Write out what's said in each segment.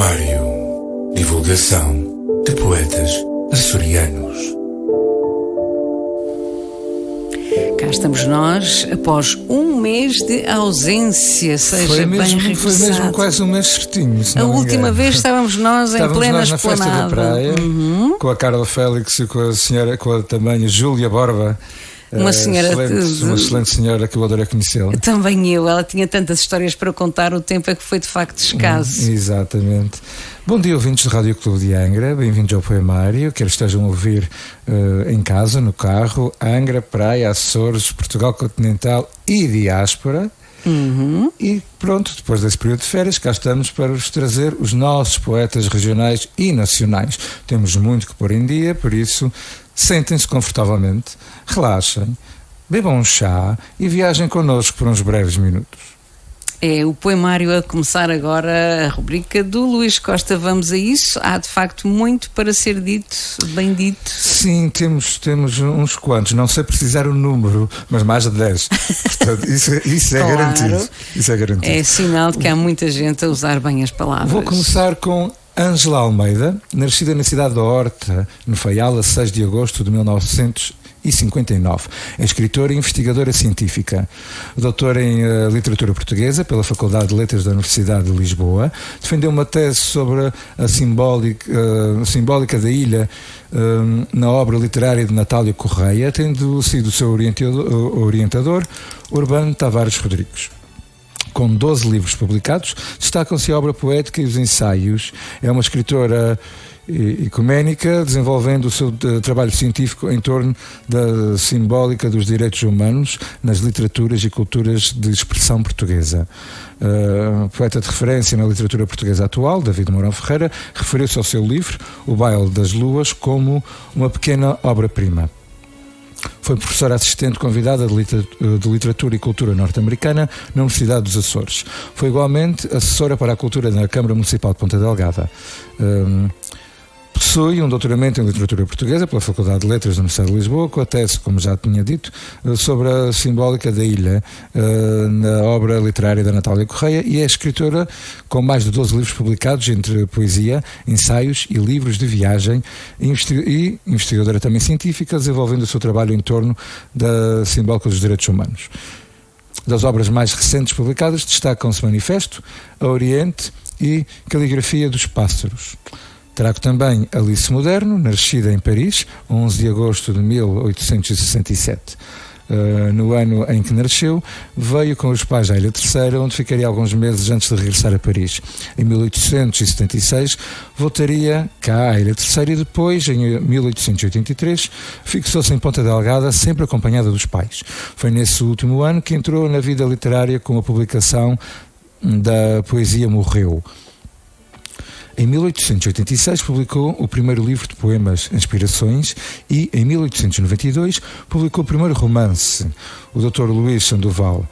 Poemário. Divulgação de poetas açorianos. Cá estamos nós, após um mês de ausência, seja bem regressado. Foi mesmo quase um mês certinho. A última vez estávamos nós em plena na esplanada. Festa da Praia, com a Carla Félix e com a também Júlia Borba. Uma senhora uma excelente senhora que eu adorei conhecê-la. Também ela tinha tantas histórias para contar, o tempo é que foi de facto escasso. Exatamente. Bom dia, ouvintes do Rádio Clube de Angra, bem-vindos ao Poemário. Quero que estejam a ouvir em casa, no carro, Angra, Praia, Açores, Portugal Continental e Diáspora. E pronto, depois desse período de férias, cá estamos para vos trazer os nossos poetas regionais e nacionais. Temos muito que pôr em dia, por isso sentem-se confortavelmente, relaxem, bebam um chá e viajem connosco por uns breves minutos. É o Poemário a começar agora, a rubrica do Luís Costa. Vamos a isso? Há de facto muito para ser dito, bem dito. Sim, temos uns quantos, não sei precisar o número, mas mais de 10. Portanto, isso é Claro. garantido. Isso é garantido. É sinal de que há muita gente a usar bem as palavras. Vou começar com Ângela Almeida, nascida na cidade da Horta, no Faial, a 6 de agosto de 1959. É escritora e investigadora científica. Doutora em Literatura Portuguesa pela Faculdade de Letras da Universidade de Lisboa. Defendeu uma tese sobre a simbólica da ilha na obra literária de Natália Correia, tendo sido o seu orientador Urbano Tavares Rodrigues. Com 12 livros publicados, destacam-se a obra poética e os ensaios. É uma escritora ecuménica, desenvolvendo o seu trabalho científico em torno da simbólica dos direitos humanos nas literaturas e culturas de expressão portuguesa. Poeta de referência na literatura portuguesa atual, David Mourão Ferreira, referiu-se ao seu livro, O Baile das Luas, como uma pequena obra-prima. Foi professora assistente convidada de Literatura e Cultura norte-americana na Universidade dos Açores. Foi igualmente assessora para a cultura na Câmara Municipal de Ponta Delgada. Possui um doutoramento em Literatura Portuguesa pela Faculdade de Letras da Universidade de Lisboa, com a tese, como já tinha dito, sobre a simbólica da ilha na obra literária da Natália Correia, e é escritora com mais de 12 livros publicados, entre poesia, ensaios e livros de viagem, e investigadora também científica, desenvolvendo o seu trabalho em torno da simbólica dos direitos humanos. Das obras mais recentes publicadas destacam-se Manifesto, A Oriente e Caligrafia dos Pássaros. Trago também Alice Moderno, nascida em Paris, 11 de agosto de 1867. No ano em que nasceu, veio com os pais à Ilha Terceira, onde ficaria alguns meses antes de regressar a Paris. Em 1876, voltaria cá à Ilha Terceira e depois, em 1883, fixou-se em Ponta Delgada, sempre acompanhada dos pais. Foi nesse último ano que entrou na vida literária com a publicação da poesia Morreu. Em 1886 publicou o primeiro livro de poemas, Inspirações, e em 1892 publicou o primeiro romance. O Dr. Luís Sandoval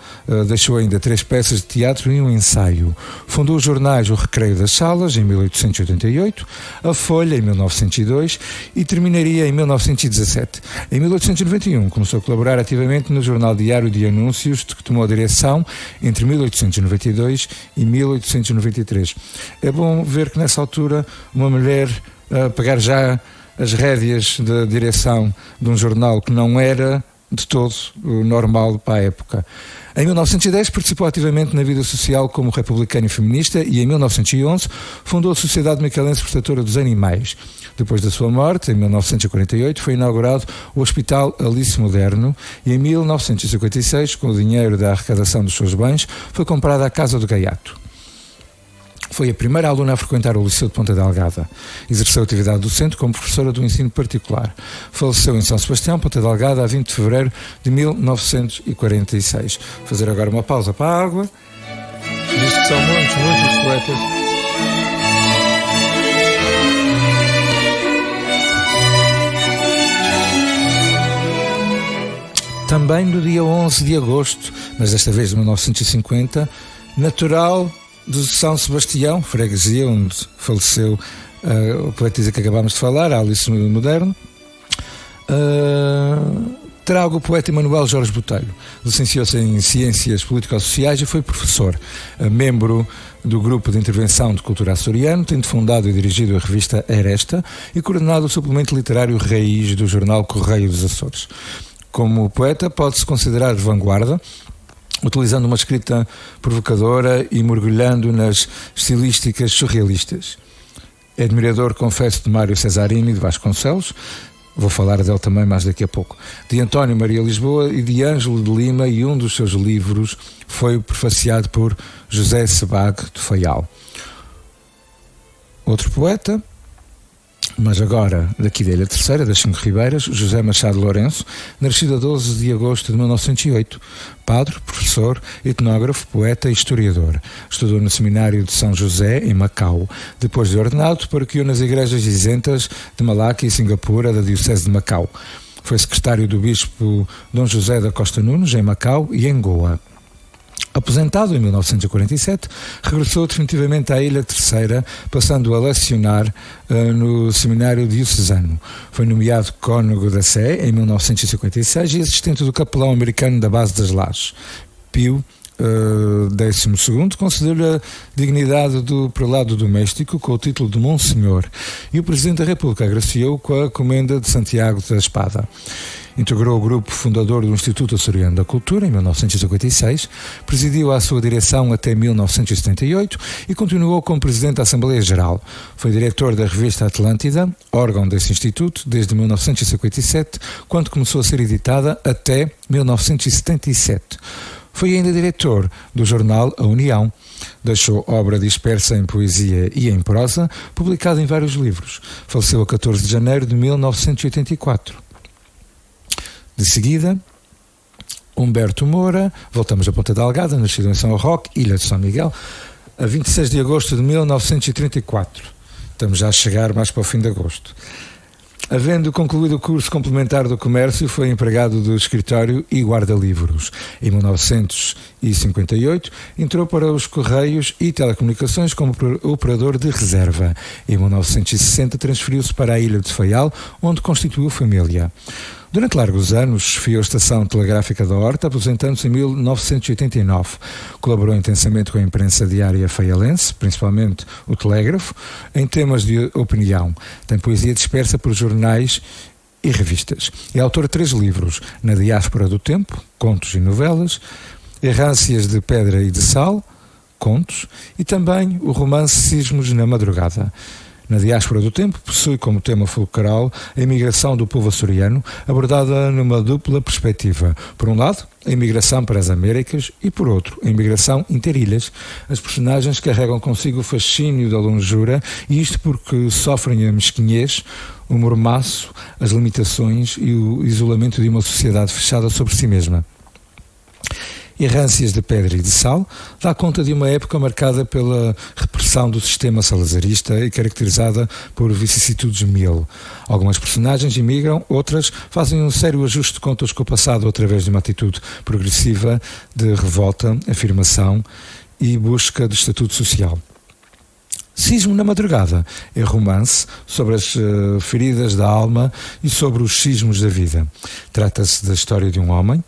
deixou ainda 3 peças de teatro e um ensaio. Fundou os jornais O Recreio das Salas, em 1888, A Folha, em 1902, e terminaria em 1917. Em 1891 começou a colaborar ativamente no Jornal Diário de Anúncios, de que tomou a direção entre 1892 e 1893. É bom ver que nessa altura uma mulher a pegar já as rédeas da direção de um jornal que não era de todo normal para a época. Em 1910 participou ativamente na vida social como republicano e feminista, e em 1911 fundou a Sociedade Micaelense Protetora dos Animais. Depois da sua morte, em 1948, foi inaugurado o Hospital Alice Moderno, e em 1956, com o dinheiro da arrecadação dos seus bens, foi comprada a Casa do Gaiato. Foi a primeira aluna a frequentar o Liceu de Ponta Delgada. Exerceu atividade docente como professora do ensino particular. Faleceu em São Sebastião, Ponta Delgada, a 20 de fevereiro de 1946. Vou fazer agora uma pausa para a água, visto que são muitos poetas. Também no dia 11 de agosto, mas desta vez de 1950, natural de São Sebastião, freguesia onde faleceu a poetisa que acabámos de falar, a Alice Moderno. trago o poeta Emanuel Jorge Botelho. Licenciou-se em Ciências Político-Sociais e foi professor, membro do Grupo de Intervenção de Cultura Açoriano, tendo fundado e dirigido a revista Eresta e coordenado o suplemento literário Raiz do jornal Correio dos Açores. Como poeta, pode-se considerar de vanguarda, utilizando uma escrita provocadora e mergulhando nas estilísticas surrealistas. É admirador, confesso, de Mário Cesarini de Vasconcelos, vou falar dele também mais daqui a pouco, de António Maria Lisboa e de Ângelo de Lima, e um dos seus livros foi prefaciado por José Sebag de Faial. Outro poeta, mas agora daqui da Ilha Terceira, das Cinco Ribeiras, José Machado Lourenço, nascido a 12 de agosto de 1908, padre, professor, etnógrafo, poeta e historiador. Estudou no Seminário de São José, em Macau. Depois de ordenado, paroquiou nas igrejas isentas de Malaca e Singapura, da Diocese de Macau. Foi secretário do bispo Dom José da Costa Nunes, em Macau e em Goa. Aposentado em 1947, regressou definitivamente à Ilha Terceira, passando a lecionar no Seminário Diocesano. Foi nomeado cônego da Sé em 1956 e assistente do capelão americano da base das Lajes. Pio XII concedeu-lhe a dignidade do prelado doméstico com o título de Monsenhor, e o Presidente da República agraciou com a Comenda de Santiago da Espada. Integrou o grupo fundador do Instituto Açoriano da Cultura em 1956, presidiu a sua direção até 1978 e continuou como Presidente da Assembleia Geral. Foi diretor da revista Atlântida, órgão desse instituto, desde 1957, quando começou a ser editada, até 1977. Foi ainda diretor do jornal A União. Deixou obra dispersa em poesia e em prosa, publicada em vários livros. Faleceu a 14 de janeiro de 1984. De seguida, Humberto Moura, voltamos a Ponta Delgada, nascido em São Roque, Ilha de São Miguel, a 26 de agosto de 1934. Estamos já a chegar mais para o fim de agosto. Havendo concluído o curso complementar do comércio, foi empregado do escritório e guarda-livros. Em 1958, entrou para os Correios e Telecomunicações como operador de reserva. Em 1960, transferiu-se para a Ilha de Faial, onde constituiu família. Durante largos anos, chefiou a Estação Telegráfica da Horta, aposentando-se em 1989. Colaborou intensamente com a imprensa diária faialense, principalmente o Telégrafo, em temas de opinião. Tem poesia dispersa por jornais e revistas. É autor de 3 livros: Na Diáspora do Tempo, contos e novelas; Errâncias de Pedra e de Sal, contos; e também o romance Sismos na Madrugada. Na Diáspora do Tempo, possui como tema fulcral a imigração do povo açoriano, abordada numa dupla perspectiva. Por um lado, a imigração para as Américas e, por outro, a imigração interilhas. As personagens carregam consigo o fascínio da longura, e isto porque sofrem a mesquinhez, o mormaço, as limitações e o isolamento de uma sociedade fechada sobre si mesma. Errâncias de Pedra e de Sal dá conta de uma época marcada pela repressão do sistema salazarista e caracterizada por vicissitudes mil. Algumas personagens imigram, outras fazem um sério ajuste de contas com o passado através de uma atitude progressiva de revolta, afirmação e busca de estatuto social. Sismo na Madrugada é romance sobre as feridas da alma e sobre os sismos da vida. Trata-se da história de um homem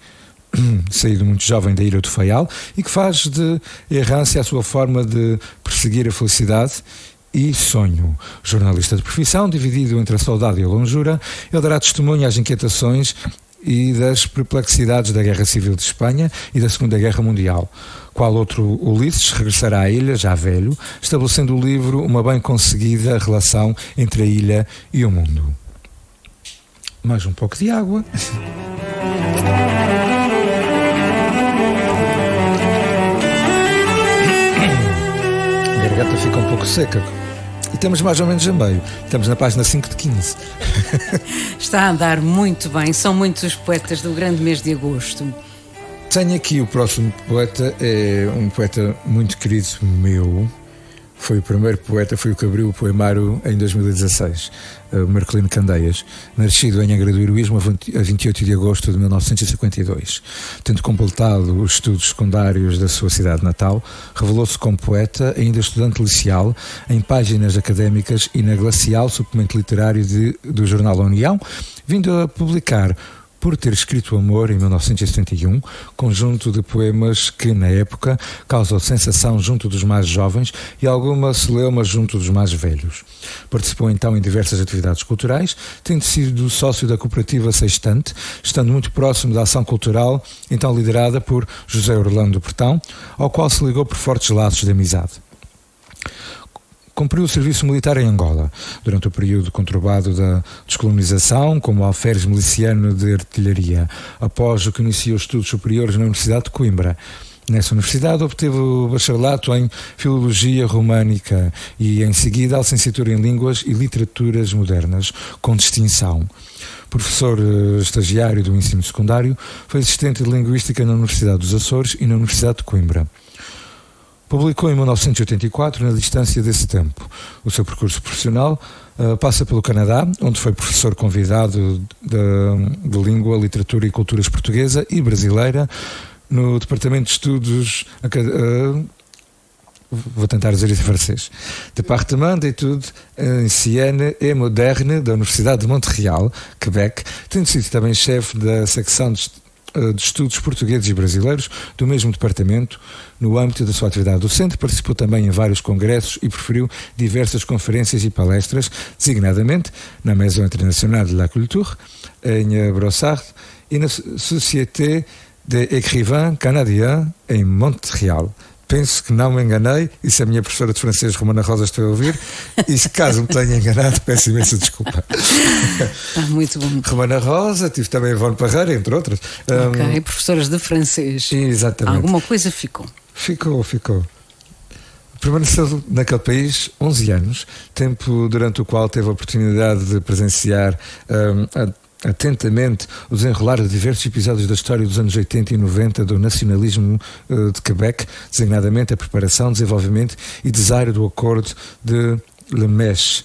saído muito jovem da Ilha do Faial e que faz de errância a sua forma de perseguir a felicidade e sonho. Jornalista de profissão, dividido entre a saudade e a longura, ele dará testemunho às inquietações e das perplexidades da Guerra Civil de Espanha e da Segunda Guerra Mundial. Qual outro Ulisses, regressará à ilha, já velho, estabelecendo o livro uma bem conseguida relação entre a ilha e o mundo. Mais um pouco de água. A garganta fica um pouco seca. E estamos mais ou menos a meio. Estamos na página 5 de 15. Está a andar muito bem. São muitos os poetas do grande mês de agosto. Tenho aqui o próximo poeta. É um poeta muito querido meu. Foi o primeiro poeta, foi o que abriu o poemário em 2016, o Marcelino Candeias, nascido em Angra do Heroísmo a 28 de agosto de 1952. Tendo completado os estudos secundários da sua cidade natal, revelou-se como poeta, ainda estudante liceal, em páginas académicas e na Glacial, suplemento literário do jornal A União, vindo a publicar por ter escrito Amor em 1971, conjunto de poemas que, na época, causou sensação junto dos mais jovens e alguma celeuma junto dos mais velhos. Participou então em diversas atividades culturais, tendo sido sócio da cooperativa Sextante, estando muito próximo da ação cultural, então liderada por José Orlando Bertão, ao qual se ligou por fortes laços de amizade. Cumpriu o serviço militar em Angola, durante o período conturbado da descolonização, como alferes miliciano de artilharia, após o que iniciou estudos superiores na Universidade de Coimbra. Nessa universidade obteve o bacharelato em Filologia Românica e, em seguida, a licenciatura em Línguas e Literaturas Modernas, com distinção. Professor estagiário do ensino secundário, foi assistente de Linguística na Universidade dos Açores e na Universidade de Coimbra. Publicou em 1984, na distância desse tempo. O seu percurso profissional passa pelo Canadá, onde foi professor convidado de Língua, Literatura e Culturas Portuguesa e Brasileira, no Departamento de Estudos... vou tentar dizer isso em francês. Département d'études anciennes et modernes da Universidade de Montréal, Quebec, tendo sido também chefe da secção de estudos portugueses e brasileiros do mesmo departamento. No âmbito da sua atividade docente, participou também em vários congressos e proferiu diversas conferências e palestras, designadamente na Maison Internationale de la Culture, em Brossard, e na Société des Écrivains Canadiens, em Montréal. Penso que não me enganei, e se a minha professora de francês, Romana Rosa, está a ouvir, e se caso me tenha enganado, peço imensa desculpa. Está muito bom. Romana Rosa, tive também Ivone Parreira, entre outras. Ok, professoras de francês. Exatamente. Alguma coisa ficou? Ficou. Permaneceu naquele país 11 anos, tempo durante o qual teve a oportunidade de presenciar atentamente o desenrolar de diversos episódios da história dos anos 80 e 90 do nacionalismo de Quebec, designadamente a preparação, desenvolvimento e desaire do acordo de Lemèche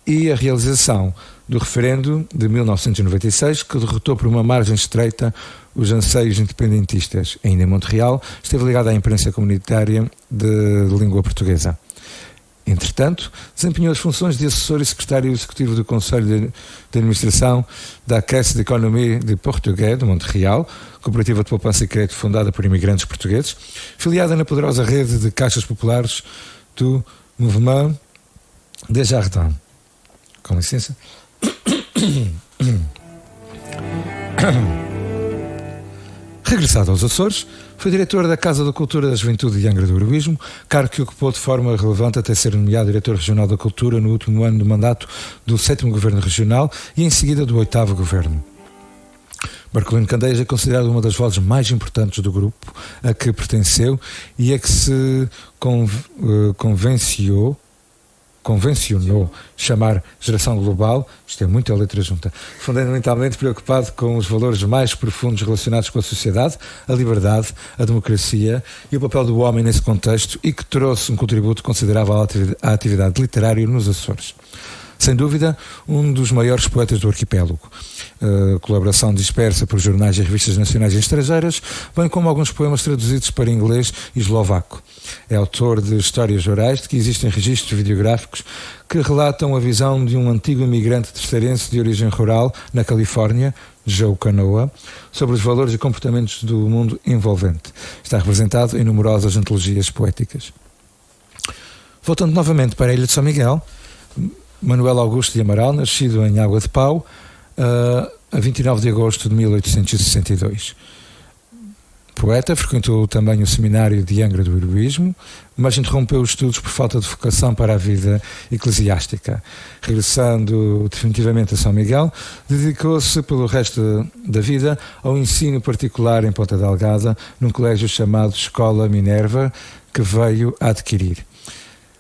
e a realização do referendo de 1996, que derrotou por uma margem estreita os anseios independentistas. Ainda em Montreal, esteve ligado à imprensa comunitária de língua portuguesa. Entretanto, desempenhou as funções de assessor e secretário executivo do Conselho de Administração da Caisse d'Économie de Português de Montreal, cooperativa de poupança e crédito fundada por imigrantes portugueses, filiada na poderosa rede de caixas populares do Mouvement Desjardins. Com licença. Regressado aos Açores, foi diretor da Casa da Cultura da Juventude e Angra do Heroísmo, cargo que ocupou de forma relevante até ser nomeado diretor regional da Cultura no último ano do mandato do 7º Governo Regional e em seguida do 8º Governo. Marcolino Candeias é considerado uma das vozes mais importantes do grupo a que pertenceu e a que se convencionou chamar Geração Global, isto é muita letra junta, fundamentalmente preocupado com os valores mais profundos relacionados com a sociedade, a liberdade, a democracia e o papel do homem nesse contexto, e que trouxe um contributo considerável à atividade literária nos Açores. Sem dúvida, um dos maiores poetas do arquipélago. Colaboração dispersa por jornais e revistas nacionais e estrangeiras, bem como alguns poemas traduzidos para inglês e eslovaco. É autor de histórias orais de que existem registros videográficos que relatam a visão de um antigo imigrante terceirense de origem rural na Califórnia, Joe Canoa, sobre os valores e comportamentos do mundo envolvente. Está representado em numerosas antologias poéticas. Voltando novamente para a Ilha de São Miguel, Manuel Augusto de Amaral, nascido em Água de Pau, a 29 de agosto de 1862. Poeta, frequentou também o seminário de Angra do Heroísmo, mas interrompeu os estudos por falta de vocação para a vida eclesiástica. Regressando definitivamente a São Miguel, dedicou-se pelo resto da vida ao ensino particular em Ponta Delgada, num colégio chamado Escola Minerva, que veio a adquirir.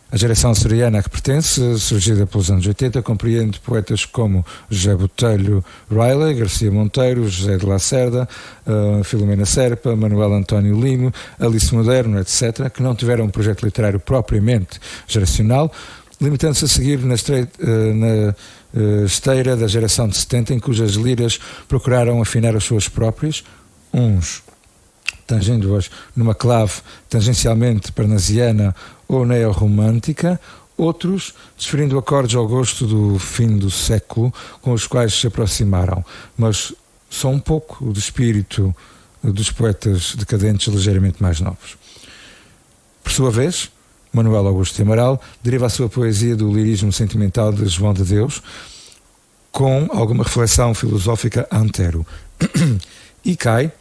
A geração açoriana a que pertence, surgida pelos anos 80, compreende poetas como José Botelho Riley, Garcia Monteiro, José de Lacerda, Filomena Serpa, Manuel António Lino, Alice Moderno, etc., que não tiveram um projeto literário propriamente geracional, limitando-se a seguir na esteira da geração de 70, em cujas liras procuraram afinar as suas próprias, uns tangendo-as numa clave tangencialmente parnasiana ou neorromântica, outros desferindo acordes ao gosto do fim do século com os quais se aproximaram, mas só um pouco do espírito dos poetas decadentes ligeiramente mais novos. Por sua vez, Manuel Augusto de Amaral deriva a sua poesia do lirismo sentimental de João de Deus, com alguma reflexão filosófica antero, e cai,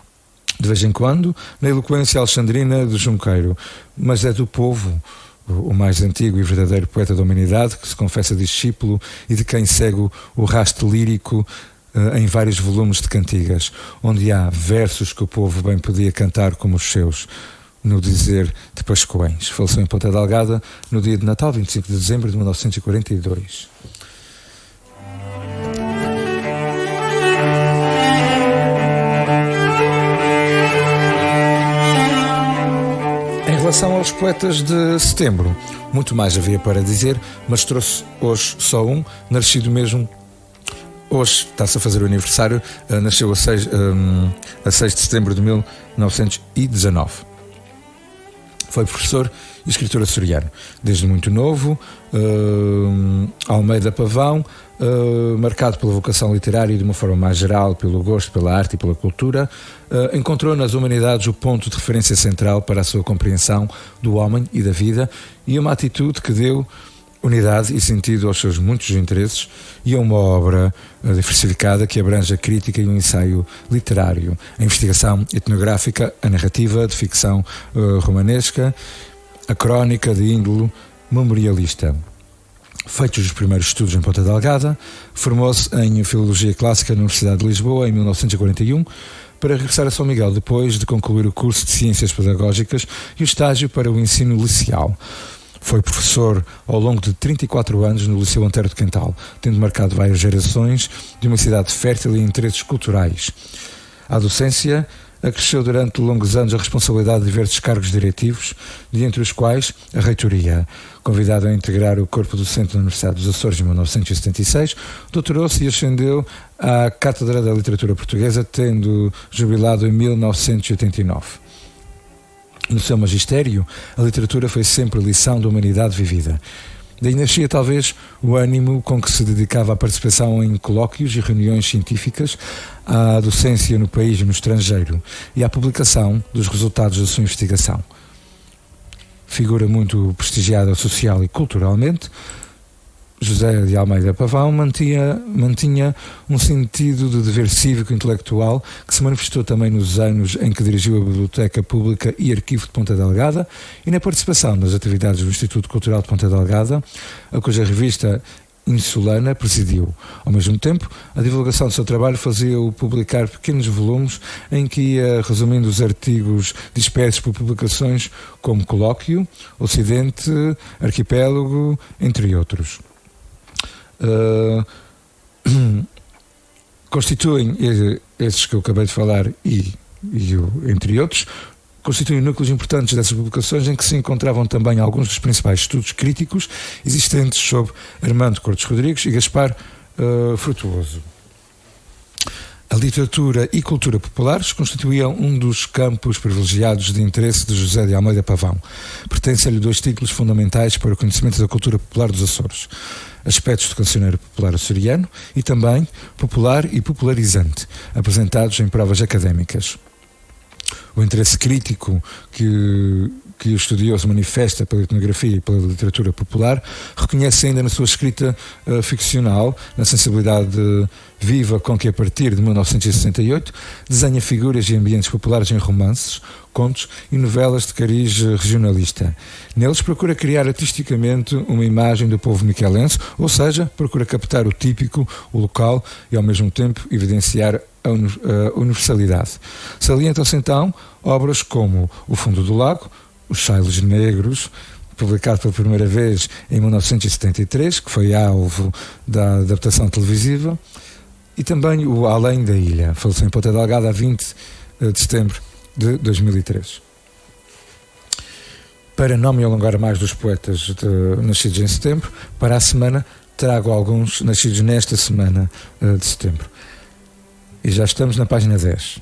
de vez em quando, na eloquência alexandrina de Junqueiro, mas é do povo, o mais antigo e verdadeiro poeta da humanidade, que se confessa discípulo e de quem segue o rastro lírico em vários volumes de cantigas, onde há versos que o povo bem podia cantar como os seus, no dizer de Pascoães. Faleceu em Ponta Delgada no dia de Natal, 25 de dezembro de 1942. Em relação aos poetas de setembro, muito mais havia para dizer, mas trouxe hoje só um, nascido mesmo. Hoje está-se a fazer o aniversário, nasceu a 6 de setembro de 1919. Foi professor e escritor açoriano. Desde muito novo, Almeida Pavão, marcado pela vocação literária e de uma forma mais geral pelo gosto pela arte e pela cultura, encontrou nas humanidades o ponto de referência central para a sua compreensão do homem e da vida, e uma atitude que deu unidade e sentido aos seus muitos interesses e a uma obra diversificada que abrange a crítica e o ensaio literário, a investigação etnográfica, a narrativa de ficção romanesca, a crónica de índole memorialista. Feitos os primeiros estudos em Ponta Delgada, formou-se em Filologia Clássica na Universidade de Lisboa em 1941, para regressar a São Miguel depois de concluir o curso de Ciências Pedagógicas e o estágio para o ensino liceal. Foi professor ao longo de 34 anos no Liceu Antero de Quental, tendo marcado várias gerações de uma cidade fértil em interesses culturais. A docência acresceu durante longos anos a responsabilidade de diversos cargos diretivos, dentre os quais a reitoria. Convidado a integrar o corpo docente da Universidade dos Açores em 1976, doutorou-se e ascendeu à Cátedra da Literatura Portuguesa, tendo jubilado em 1989. No seu magistério, a literatura foi sempre lição da humanidade vivida. Daí nascia talvez o ânimo com que se dedicava à participação em colóquios e reuniões científicas, à docência no país e no estrangeiro e à publicação dos resultados da sua investigação. Figura muito prestigiada social e culturalmente, José de Almeida Pavão mantinha um sentido de dever cívico e intelectual que se manifestou também nos anos em que dirigiu a Biblioteca Pública e Arquivo de Ponta Delgada e na participação nas atividades do Instituto Cultural de Ponta Delgada, a cuja revista Insulana presidiu. Ao mesmo tempo, a divulgação do seu trabalho fazia-o publicar pequenos volumes em que ia resumindo os artigos dispersos por publicações como Colóquio, Ocidente, Arquipélago, entre outros. Constituem esses que eu acabei de falar entre outros, constituem núcleos importantes dessas publicações em que se encontravam também alguns dos principais estudos críticos existentes sobre Armando Cortes Rodrigues e Gaspar Frutuoso. A literatura e cultura populares constituíam um dos campos privilegiados de interesse de José de Almeida Pavão. Pertencem-lhe 2 títulos fundamentais para o conhecimento da cultura popular dos Açores: Aspectos do Cancioneiro Popular Açoriano e também Popular e Popularizante, apresentados em provas académicas. O interesse crítico que o estudioso manifesta pela etnografia e pela literatura popular reconhece ainda na sua escrita ficcional, na sensibilidade viva com que, a partir de 1968, desenha figuras e ambientes populares em romances, contos e novelas de cariz regionalista. Neles procura criar artisticamente uma imagem do povo miquelense, ou seja, procura captar o típico, o local e, ao mesmo tempo, evidenciar a universalidade. Salientam-se então obras como O Fundo do Lago, Os Sailos Negros, publicado pela primeira vez em 1973, que foi alvo da adaptação televisiva, e também o Além da Ilha, faleceu em Ponta Delgada a 20 de setembro de 2003. Para não me alongar mais dos poetas nascidos em setembro, para a semana trago alguns nascidos nesta semana de setembro. E já estamos na página 10.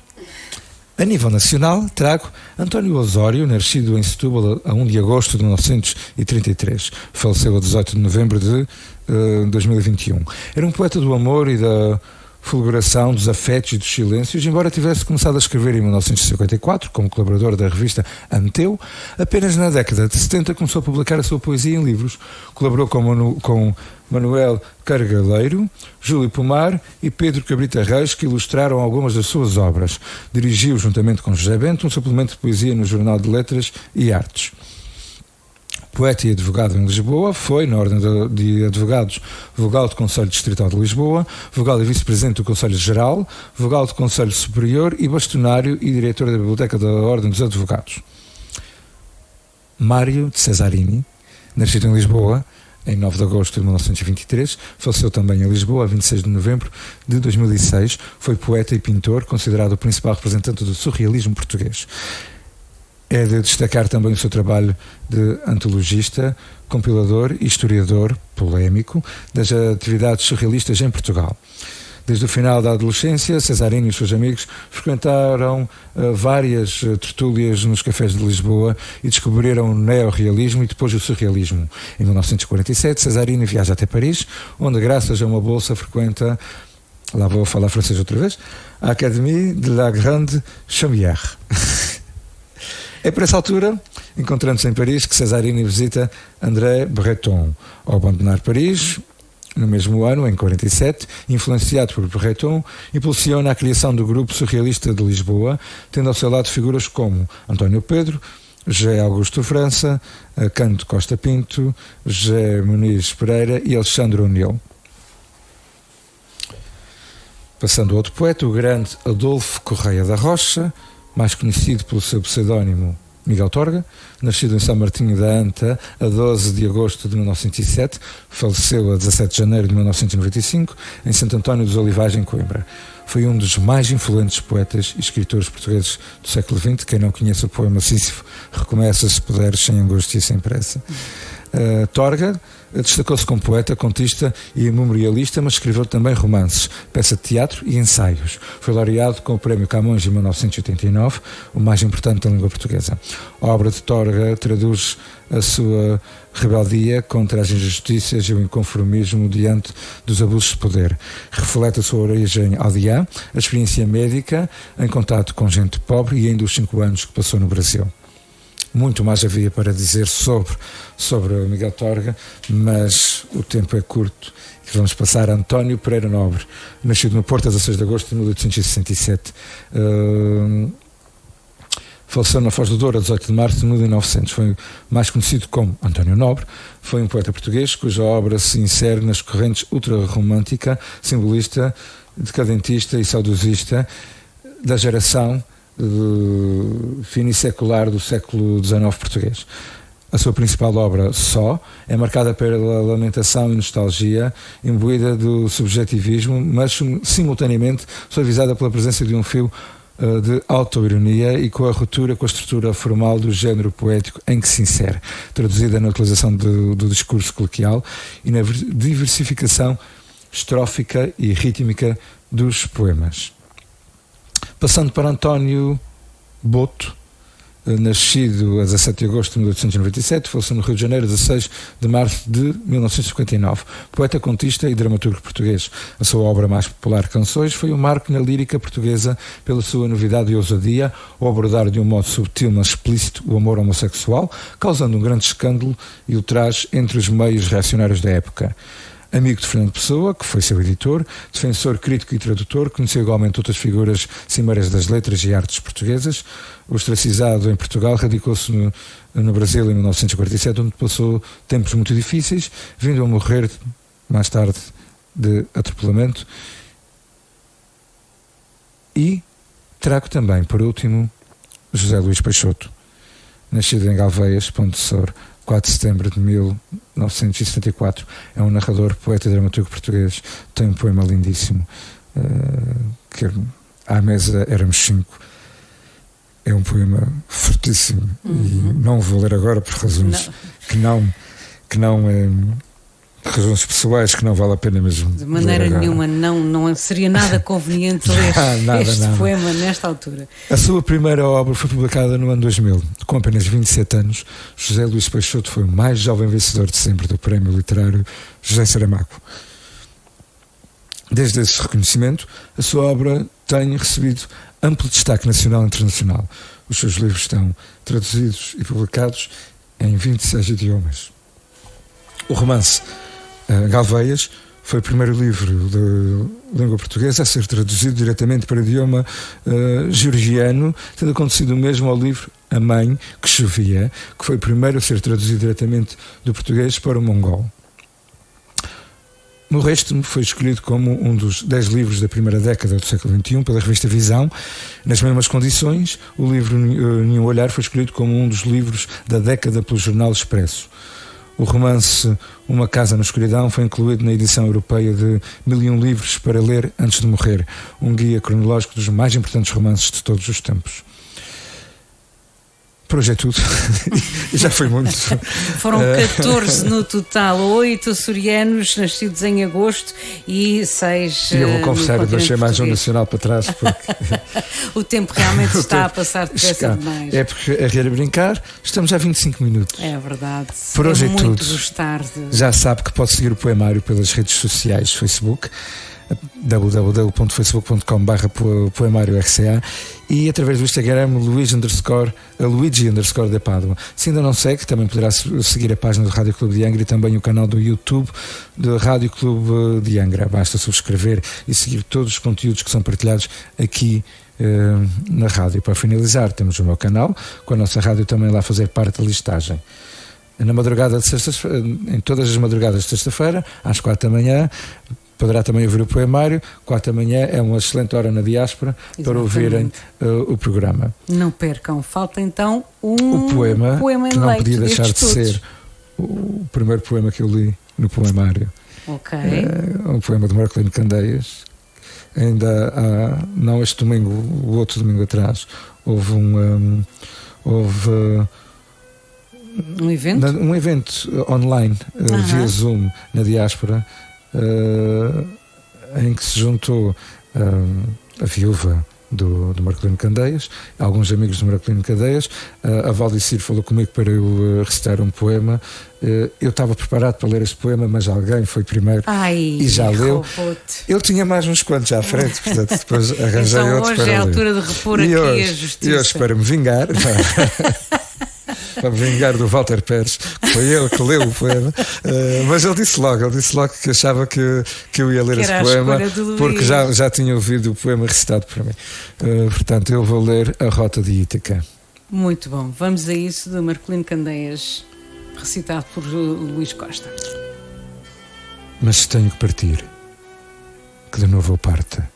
A nível nacional, trago António Osório, nascido em Setúbal a 1 de agosto de 1933. Faleceu a 18 de novembro de 2021. Era um poeta do amor e da fulguração dos afetos e dos silêncios, embora tivesse começado a escrever em 1954, como colaborador da revista Anteu, apenas na década de 70 começou a publicar a sua poesia em livros. Colaborou com Manuel Cargaleiro, Júlio Pomar e Pedro Cabrita Reis, que ilustraram algumas das suas obras. Dirigiu, juntamente com José Bento, um suplemento de poesia no Jornal de Letras e Artes. Poeta e advogado em Lisboa, foi, na Ordem de Advogados, vogal do Conselho Distrital de Lisboa, vogal e vice-presidente do Conselho Geral, vogal do Conselho Superior e bastonário e diretor da Biblioteca da Ordem dos Advogados. Mário de Cesarini, nascido em Lisboa, em 9 de agosto de 1923, faleceu também em Lisboa, a 26 de novembro de 2006, foi poeta e pintor, considerado o principal representante do surrealismo português. É de destacar também o seu trabalho de antologista, compilador e historiador polémico das atividades surrealistas em Portugal. Desde o final da adolescência, Cesarini e os seus amigos frequentaram várias tertúlias nos cafés de Lisboa e descobriram o neorrealismo e depois o surrealismo. Em 1947, Cesarini viaja até Paris, onde, graças a uma bolsa, frequenta, lá vou falar francês outra vez, a Académie de la Grande Chaumière. É por essa altura, encontrando-se em Paris, que Cesarini visita André Breton. Ao abandonar Paris, no mesmo ano, em 47, influenciado por Breton, impulsiona a criação do Grupo Surrealista de Lisboa, tendo ao seu lado figuras como António Pedro, José Augusto França, Cândido Costa Pinto, José Muniz Pereira e Alexandre O'Neill. Passando a outro poeta, o grande Adolfo Correia da Rocha, mais conhecido pelo seu pseudónimo Miguel Torga, nascido em São Martinho da Anta a 12 de agosto de 1907, faleceu a 17 de janeiro de 1995 em Santo António dos Olivais, em Coimbra. Foi um dos mais influentes poetas e escritores portugueses do século XX. Quem não conhece o poema Sísifo, recomeça, se puder, sem angústia e sem pressa. Torga destacou-se como poeta, contista e memorialista, mas escreveu também romances, peça de teatro e ensaios. Foi laureado com o Prémio Camões em 1989, o mais importante da língua portuguesa. A obra de Torga traduz a sua rebeldia contra as injustiças e o inconformismo diante dos abusos de poder. Reflete a sua origem aldeã, a experiência médica em contato com gente pobre e ainda os 5 anos que passou no Brasil. Muito mais havia para dizer sobre o Miguel Torga, mas o tempo é curto e vamos passar a António Pereira Nobre, nascido no Porto a 16 de agosto de 1867. Faleceu na Foz do Douro a 18 de março de 1900. Foi mais conhecido como António Nobre. Foi um poeta português cuja obra se insere nas correntes ultrarromântica, simbolista, decadentista e saudosista da geração finissecular do século XIX português. A sua principal obra, Só, é marcada pela lamentação e nostalgia, imbuída do subjetivismo, mas simultaneamente suavizada pela presença de um fio de autoironia e com a ruptura com a estrutura formal do género poético em que se insere, traduzida na utilização do discurso coloquial e na diversificação estrófica e rítmica dos poemas. Passando para António Boto, nascido a 17 de agosto de 1897, faleceu no Rio de Janeiro a 16 de março de 1959. Poeta, contista e dramaturgo português. A sua obra mais popular, Canções, foi um marco na lírica portuguesa pela sua novidade e ousadia, ao abordar de um modo subtil mas explícito o amor homossexual, causando um grande escândalo e ultraje entre os meios reacionários da época. Amigo de Fernando Pessoa, que foi seu editor, defensor, crítico e tradutor, conheceu igualmente outras figuras cimeiras das letras e artes portuguesas. O ostracizado em Portugal, radicou-se no Brasil em 1947, onde passou tempos muito difíceis, vindo a morrer mais tarde de atropelamento. E trago também, por último, José Luís Peixoto, nascido em Galveias, Ponte de Sor, 4 de setembro de 1974. É um narrador, poeta e dramaturgo português. Tem um poema lindíssimo, que à mesa éramos 5. É um poema fortíssimo. E não vou ler agora por razões razões pessoais que não vale a pena mesmo. De maneira nenhuma, não seria nada conveniente ler este poema nesta altura. A sua primeira obra foi publicada no ano 2000. Com apenas 27 anos, José Luís Peixoto foi o mais jovem vencedor de sempre do Prémio Literário José Saramago. Desde esse reconhecimento, a sua obra tem recebido amplo destaque nacional e internacional. Os seus livros estão traduzidos e publicados em 26 idiomas. O romance Galveias foi o primeiro livro de língua portuguesa a ser traduzido diretamente para o idioma georgiano, tendo acontecido o mesmo ao livro A Mãe que Chovia, que foi o primeiro a ser traduzido diretamente do português para o mongol. O resto foi escolhido como um dos 10 livros da primeira década do século XXI pela revista Visão. Nas mesmas condições, o livro Nenhum Olhar foi escolhido como um dos livros da década pelo jornal Expresso. O romance Uma Casa na Escuridão foi incluído na edição europeia de 1001 livros para ler antes de morrer, um guia cronológico dos mais importantes romances de todos os tempos. Por hoje é tudo. Já foi muito. Foram 14 no total, 8 açorianos nascidos em agosto e 6. E eu vou confessar, eu deixei mais um nacional para trás porque o tempo realmente está a passar depressa demais. É porque a rir a brincar, estamos já a 25 minutos. É verdade. Por hoje é muito tudo. Gostar de... Já sabe que pode seguir o Poemário pelas redes sociais, Facebook, www.facebook.com/poemário-rca e através do Instagram Luigi _ de Pádua. Se ainda não segue, também poderá seguir a página do Rádio Clube de Angra e também o canal do YouTube do Rádio Clube de Angra. Basta subscrever e seguir todos os conteúdos que são partilhados aqui na rádio. Para finalizar, temos o meu canal, com a nossa rádio também lá fazer parte da listagem. Na madrugada de sexta-feira, em todas as madrugadas de sexta-feira, às 4 da manhã, poderá também ouvir o Poemário. 4 da manhã é uma excelente hora na diáspora. Exatamente. Para ouvirem o programa. Não percam. Falta então o poema que não podia deixar de ser o primeiro poema que eu li no Poemário. Ok. Um poema de Marcolino Candeias. Ainda não este domingo, o outro domingo atrás, houve um evento? Um evento online, via Zoom, na diáspora, em que se juntou a viúva do Marcolino Candeias, alguns amigos do Marcolino Candeias. A Valdicir falou comigo para eu recitar um poema. Eu estava preparado para ler este poema, mas alguém foi primeiro e já leu. Eu tinha mais uns quantos à frente, portanto depois arranjei então, outros para ler. Hoje é a altura de repor aqui a justiça. E hoje, para me vingar... para me vingar do Walter Pérez, que foi ele que leu o poema, mas ele disse logo que achava que eu ia ler esse poema, porque já tinha ouvido o poema recitado para mim. Portanto, eu vou ler A Rota de Ítaca. Muito bom, vamos a isso, de Marcolino Candeias, recitado por Luís Costa. Mas se tenho que partir, que de novo eu parta,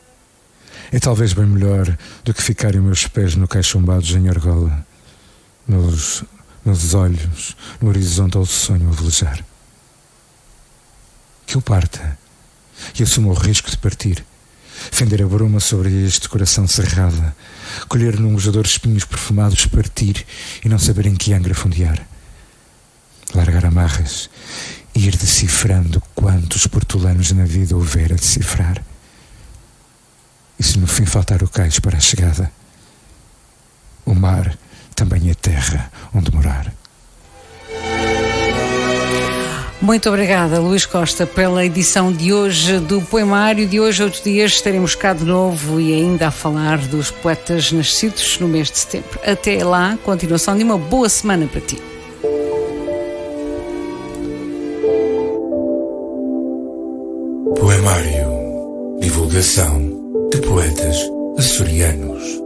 é talvez bem melhor do que ficarem meus pés no caixombados em argola, meus olhos no horizonte ao sonho a velejar. Que eu parta e assuma o risco de partir, fender a bruma sobre este coração cerrado, colher num gojador espinhos perfumados, partir e não saber em que Angra fundear, largar amarras e ir decifrando quantos portulanos na vida houver a decifrar. E se no fim faltar o cais para a chegada, o mar também é terra onde morar. Muito obrigada, Luís Costa, pela edição de hoje do Poemário. De hoje a outros dias estaremos cá de novo e ainda a falar dos poetas nascidos no mês de setembro. Até lá, continuação de uma boa semana para ti. Poemário. Divulgação de poetas açorianos.